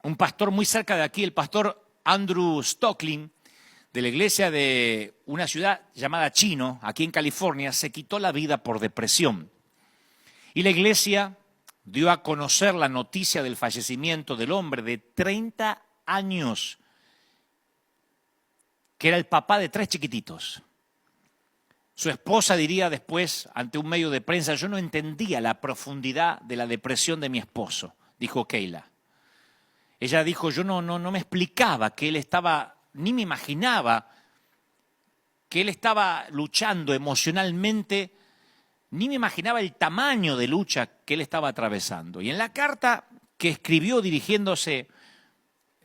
un pastor muy cerca de aquí, el pastor Andrew Stocklin, de la iglesia de una ciudad llamada Chino, aquí en California, se quitó la vida por depresión. Y la iglesia dio a conocer la noticia del fallecimiento del hombre de 30 años, que era el papá de 3 chiquititos. Su esposa diría después, ante un medio de prensa, yo no entendía la profundidad de la depresión de mi esposo, dijo Kayla. Ella dijo, yo no me explicaba que él estaba, ni me imaginaba que él estaba luchando emocionalmente, ni me imaginaba el tamaño de lucha que él estaba atravesando. Y en la carta que escribió dirigiéndose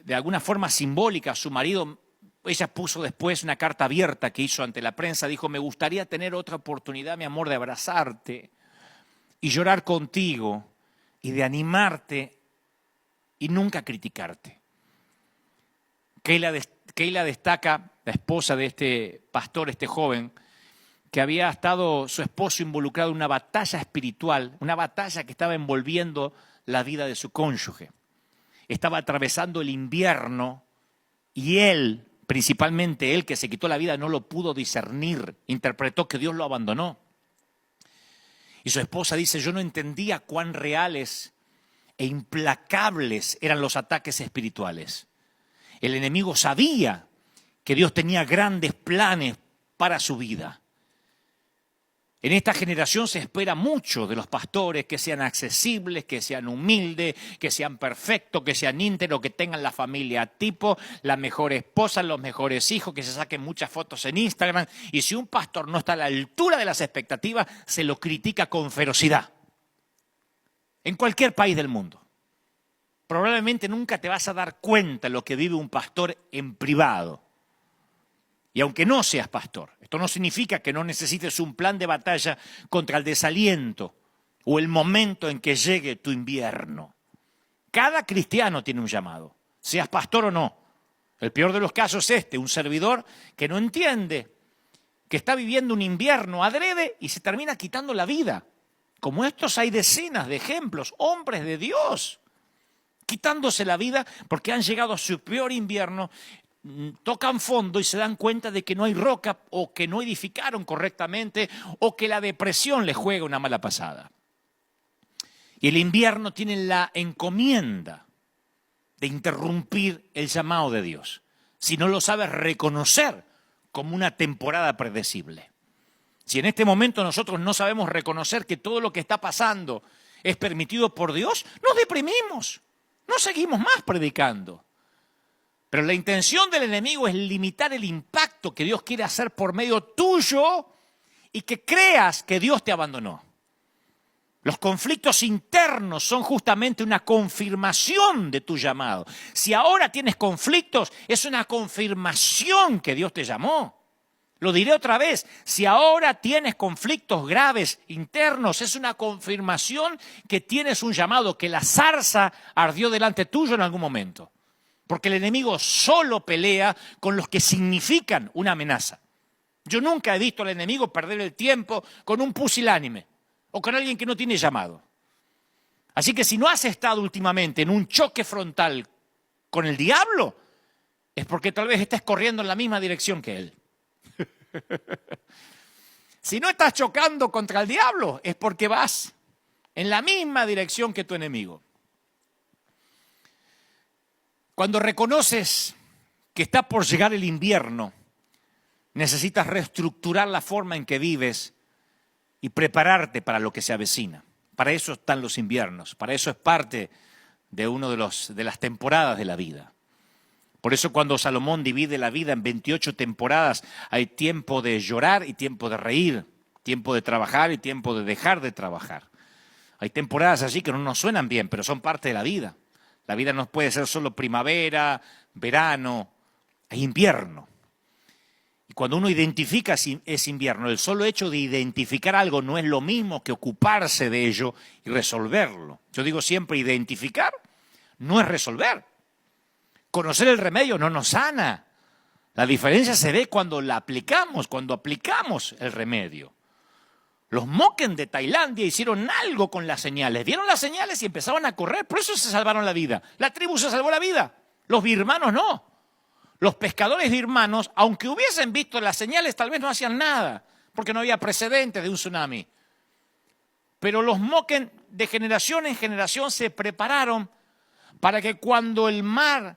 de alguna forma simbólica a su marido, ella puso después una carta abierta que hizo ante la prensa, dijo, me gustaría tener otra oportunidad, mi amor, de abrazarte y llorar contigo y de animarte y nunca criticarte. Kayla destaca, la esposa de este pastor, este joven, que había estado su esposo involucrado en una batalla espiritual, una batalla que estaba envolviendo la vida de su cónyuge. Estaba atravesando el invierno y él, principalmente él que se quitó la vida, no lo pudo discernir, interpretó que Dios lo abandonó. Y su esposa dice, yo no entendía cuán reales e implacables eran los ataques espirituales. El enemigo sabía que Dios tenía grandes planes para su vida. En esta generación se espera mucho de los pastores, que sean accesibles, que sean humildes, que sean perfectos, que sean íntegros, que tengan la familia tipo, la mejor esposa, los mejores hijos, que se saquen muchas fotos en Instagram. Y si un pastor no está a la altura de las expectativas, se lo critica con ferocidad. En cualquier país del mundo. Probablemente nunca te vas a dar cuenta de lo que vive un pastor en privado. Y aunque no seas pastor, esto no significa que no necesites un plan de batalla contra el desaliento o el momento en que llegue tu invierno. Cada cristiano tiene un llamado, seas pastor o no. El peor de los casos es un servidor que no entiende, que está viviendo un invierno adrede y se termina quitando la vida. Como estos hay decenas de ejemplos, hombres de Dios, quitándose la vida porque han llegado a su peor invierno, tocan fondo y se dan cuenta de que no hay roca o que no edificaron correctamente o que la depresión les juega una mala pasada. Y el invierno tiene la encomienda de interrumpir el llamado de Dios, si no lo sabes reconocer como una temporada predecible. Si en este momento nosotros no sabemos reconocer que todo lo que está pasando es permitido por Dios, nos deprimimos, no seguimos más predicando. Pero la intención del enemigo es limitar el impacto que Dios quiere hacer por medio tuyo y que creas que Dios te abandonó. Los conflictos internos son justamente una confirmación de tu llamado. Si ahora tienes conflictos, es una confirmación que Dios te llamó. Lo diré otra vez, si ahora tienes conflictos graves internos, es una confirmación que tienes un llamado, que la zarza ardió delante tuyo en algún momento. Porque el enemigo solo pelea con los que significan una amenaza. Yo nunca he visto al enemigo perder el tiempo con un pusilánime o con alguien que no tiene llamado. Así que si no has estado últimamente en un choque frontal con el diablo, es porque tal vez estés corriendo en la misma dirección que él. Si no estás chocando contra el diablo, es porque vas en la misma dirección que tu enemigo. Cuando reconoces que está por llegar el invierno, necesitas reestructurar la forma en que vives y prepararte para lo que se avecina. Para eso están los inviernos, para eso es parte de una de las temporadas de la vida. Por eso cuando Salomón divide la vida en 28 temporadas, hay tiempo de llorar y tiempo de reír, tiempo de trabajar y tiempo de dejar de trabajar. Hay temporadas allí que no nos suenan bien, pero son parte de la vida. La vida no puede ser solo primavera, verano, hay invierno. Y cuando uno identifica ese invierno, el solo hecho de identificar algo no es lo mismo que ocuparse de ello y resolverlo. Yo digo siempre, identificar no es resolver. Conocer el remedio no nos sana. La diferencia se ve cuando la aplicamos, cuando aplicamos el remedio. Los Moken de Tailandia hicieron algo con las señales. Vieron las señales y empezaban a correr. Por eso se salvaron la vida. La tribu se salvó la vida. Los birmanos no. Los pescadores birmanos, aunque hubiesen visto las señales, tal vez no hacían nada, porque no había precedentes de un tsunami. Pero los Moken de generación en generación se prepararon para que cuando el mar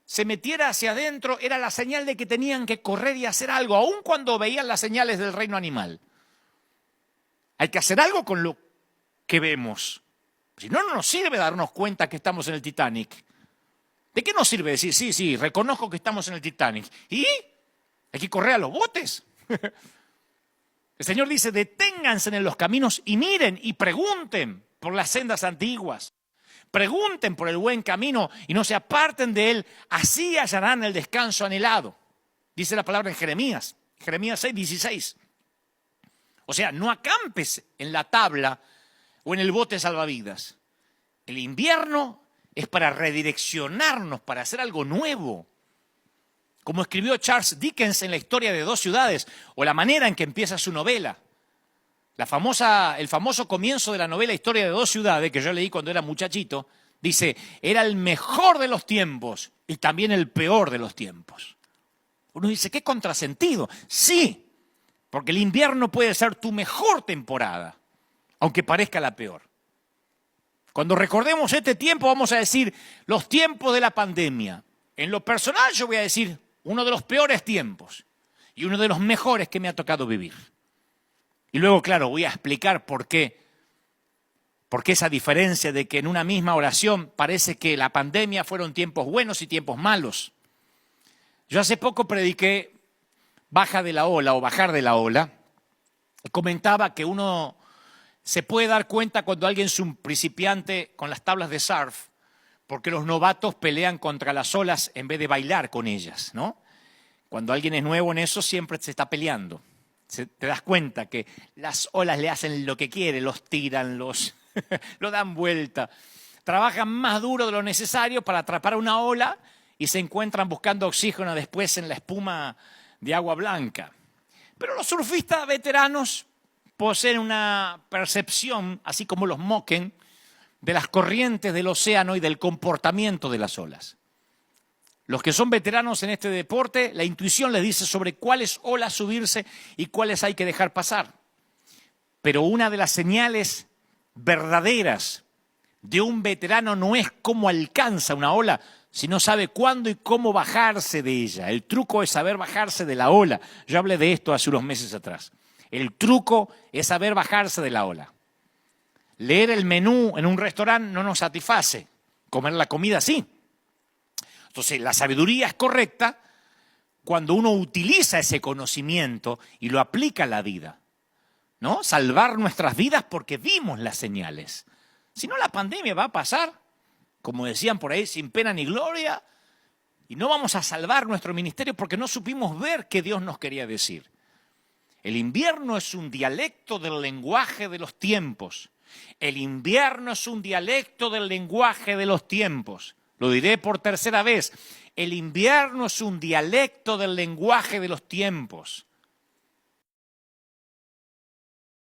se metiera hacia adentro, era la señal de que tenían que correr y hacer algo, aun cuando veían las señales del reino animal. Hay que hacer algo con lo que vemos. Si no, no nos sirve darnos cuenta que estamos en el Titanic. ¿De qué nos sirve decir, sí, reconozco que estamos en el Titanic? ¿Y? Hay que correr a los botes. El Señor dice, deténganse en los caminos y miren y pregunten por las sendas antiguas. Pregunten por el buen camino y no se aparten de él. Así hallarán el descanso anhelado. Dice la palabra en Jeremías 6:16. O sea, no acampes en la tabla o en el bote salvavidas. El invierno es para redireccionarnos, para hacer algo nuevo. Como escribió Charles Dickens en La historia de dos ciudades, o la manera en que empieza su novela. El famoso comienzo de la novela Historia de dos ciudades, que yo leí cuando era muchachito, dice, era el mejor de los tiempos y también el peor de los tiempos. Uno dice, qué contrasentido. Sí, porque el invierno puede ser tu mejor temporada, aunque parezca la peor. Cuando recordemos este tiempo vamos a decir los tiempos de la pandemia. En lo personal yo voy a decir uno de los peores tiempos y uno de los mejores que me ha tocado vivir. Y luego, claro, voy a explicar por qué esa diferencia de que en una misma oración parece que la pandemia fueron tiempos buenos y tiempos malos. Yo hace poco prediqué baja de la ola o bajar de la ola y comentaba que uno se puede dar cuenta cuando alguien es un principiante con las tablas de surf, porque los novatos pelean contra las olas en vez de bailar con ellas, ¿no? Cuando alguien es nuevo en eso siempre se está peleando. Te das cuenta que las olas le hacen lo que quiere, los tiran, lo dan vuelta. Trabajan más duro de lo necesario para atrapar una ola y se encuentran buscando oxígeno después en la espuma de agua blanca. Pero los surfistas veteranos poseen una percepción, así como los Moken, de las corrientes del océano y del comportamiento de las olas. Los que son veteranos en este deporte, la intuición les dice sobre cuáles olas subirse y cuáles hay que dejar pasar. Pero una de las señales verdaderas de un veterano no es cómo alcanza una ola, sino sabe cuándo y cómo bajarse de ella. El truco es saber bajarse de la ola. Yo hablé de esto hace unos meses atrás. El truco es saber bajarse de la ola. Leer el menú en un restaurante no nos satisface. Comer la comida sí. Entonces, la sabiduría es correcta cuando uno utiliza ese conocimiento y lo aplica a la vida, ¿no? Salvar nuestras vidas porque vimos las señales. Si no, la pandemia va a pasar, como decían por ahí, sin pena ni gloria, y no vamos a salvar nuestro ministerio porque no supimos ver qué Dios nos quería decir. El invierno es un dialecto del lenguaje de los tiempos. El invierno es un dialecto del lenguaje de los tiempos. Lo diré por tercera vez. El invierno es un dialecto del lenguaje de los tiempos.